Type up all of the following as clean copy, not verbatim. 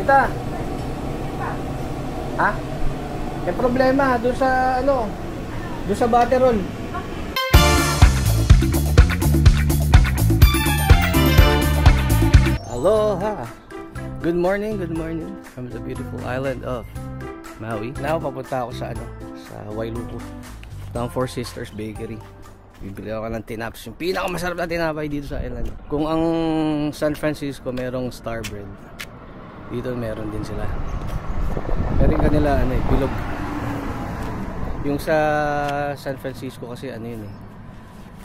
Tita. Ha? May problema doon sa ano? Doon sa Butterroll. Aloha. Good morning from the beautiful island of Maui. Now papunta ako sa ano, sa Wailuku. Ng Four Sisters Bakery. Bibili ako ng tinaps, yung pinakamasarap na tinapay dito sa island. Kung ang San Francisco merong Starbread, dito meron din sila. Pero yung kanila ano eh, bilog. Yung sa San Francisco kasi ano yun eh,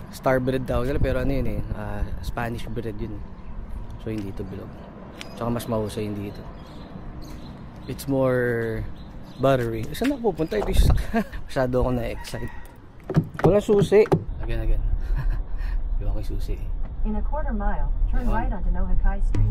Starbread daw nila, pero ano yun eh, Spanish bread yun. So hindi ito bilog. Tsaka mas mahusay hindi ito. It's more buttery. Saan ako pupunta? Ito yung masyado ako na-excite. Walang susi. Again. Iwan ko yung susi. In a quarter mile, turn right onto Nohakai Street.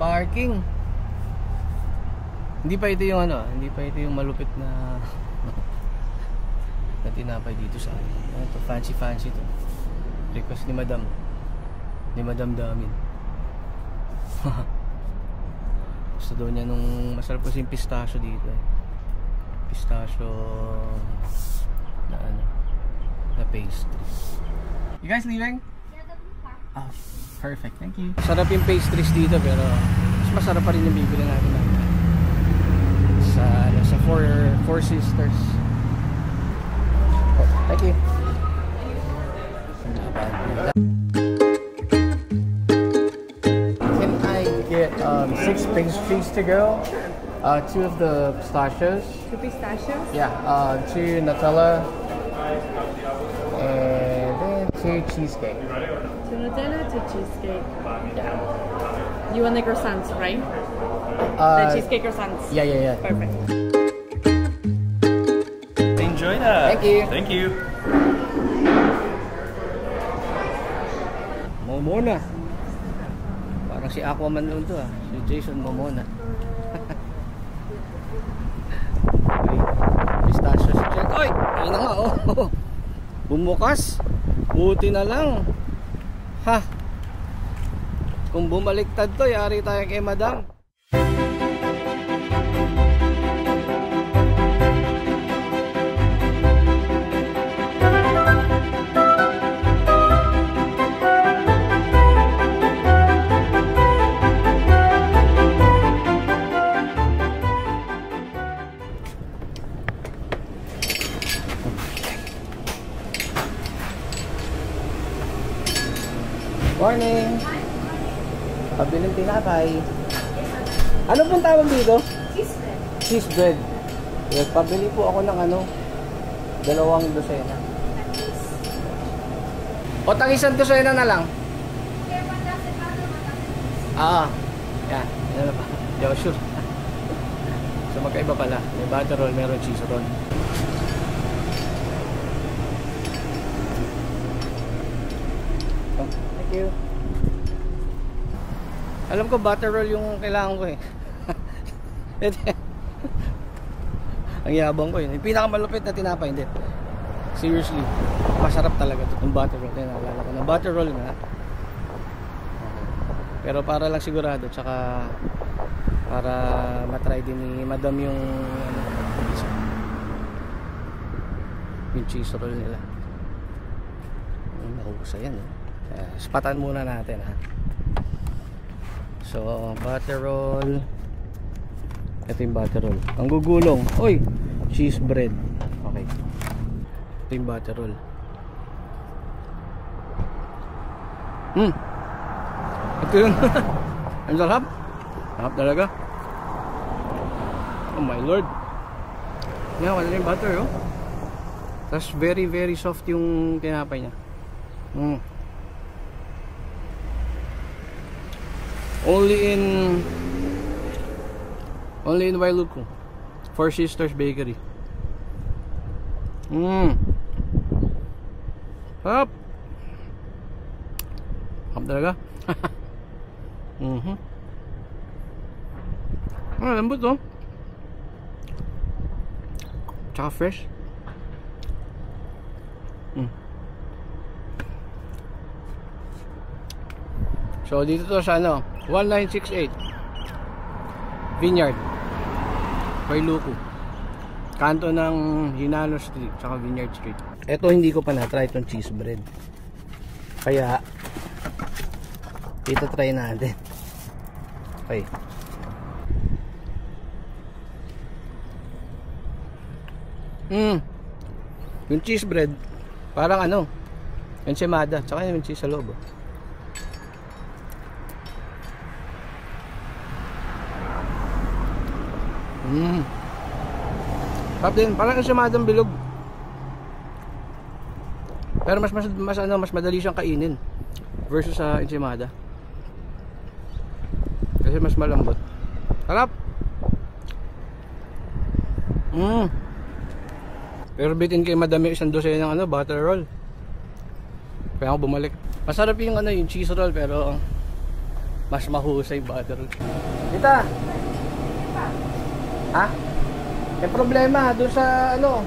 Parking. Hindi pa ito yung ano, hindi pa ito yung malupit na na tinapay dito sa akin. Ano to, fancy to. Request ni Madam. Ni Madam Damin. Gusto daw niya nung masarap kasi yung pistachio dito eh. Pistachio na ano, na pastries. You guys leaving? Ah, perfect, thank you. Sarap yung pastries dito pero mas masarap pa rin yung bibili natin sa Four Sisters. Oh, thank you. Can I get 6 pastries to go? 2 of the pistachios. 2 pistachios? Yeah, 2 Nutella and then 2 cheesecake. Nutella to cheesecake. Yeah. You want the croissants, right? The cheesecake croissants. Yeah. Perfect. Enjoy that. Thank you. Thank you. Momona. Parang si Aquaman nun to ah. Si Jason Momona. Pistachio si Jack. Oy! Ayun na nga oh. Bumukas. Buti na lang. Ha? Kung bumaliktad to, yari tayo kay Madam. Morning! Pabiling tinapay. Ano pong tawag dito? Cheese bread. Cheese bread. Yes, pabili po ako ng ano, 2 dosena. O tang 1 dosena na lang. Yan. Yan na pa. Hindi ako sure. So magkaiba pala. May butter roll, meron cheese roll. Thank you. Alam ko butter roll yung kailangan ko eh. Ang yabang ko yun. Yung pinakamalupit na tinapay, hindi. Seriously, masarap talaga ito. Yung butter roll. Naalala ko na butter roll na. Pero para lang sigurado, tsaka para matry din ni Madam yung cheese roll nila. Mahusay yan. Spatan muna natin ha. So, butter roll. Ito yung butter roll. Ang gugulong. Oy, cheese bread. Okay. Ito yung butter roll. Ito yun. Ang sarap. Sarap talaga. Oh my lord. Yan, wala na yung butter oh. Tapos very soft yung tinapay niya. Only in Wailuku. Four Sisters Bakery. Hop. Hop talaga. Lambot oh. Tsaka fresh. So dito to sa ano, 1968 Vineyard, Wailuku, kanto ng Hinalo Street tsaka Vineyard Street. Ito hindi ko pa na-try itong cheese bread, kaya dito try natin. Okay. Yung cheese bread parang ano, enchilada, tsaka yung cheese sa loob. Sarap din, parang enchiladang bilog. Pero mas madali siyang kainin versus sa enchilada. Kasi mas malambot. Sarap. Pero bitin kay madami isang dosena ng ano, butter roll. Kaya ako bumalik. Masarap yung ano, yung cheese roll, pero mas mahusay butter roll. Dita. Ha? May problema doon sa ano,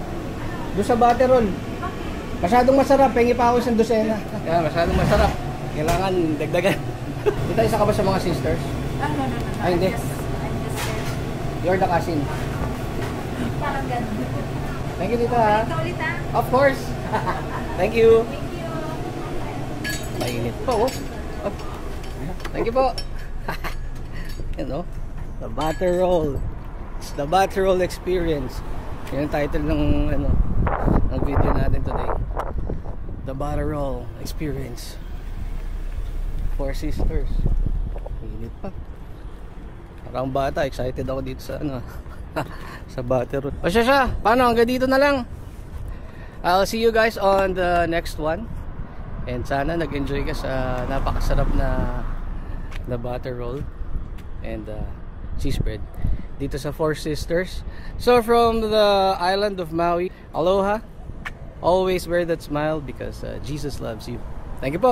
doon sa butter roll. Masyadong masarap, pengi pa ako isang dosena. Kaya masyadong masarap. Kailangan dagdagan. Dita, isa ka ba sa mga sisters? No. Ay, hindi. I'm just You're the cousin. parang ganun. Thank you, Tita. Ha? Ito ulit ha? Of course. Thank you. Thank you. Mainit po. Oh. Thank you po. You know, the butter roll. It's the butter roll experience. Yan ang title ng ano, ng video natin today. The butter roll experience. Four Sisters. Mainit pa. Parang bata, excited ako dito sa ano, sa butter roll. O siya, paano? Hanggang dito na lang. I'll see you guys on the next one. And sana nag-enjoy ka sa napakasarap na butter roll and cheese bread dito sa Four Sisters. So from the island of Maui, aloha. Always wear that smile because Jesus loves you. Thank you po.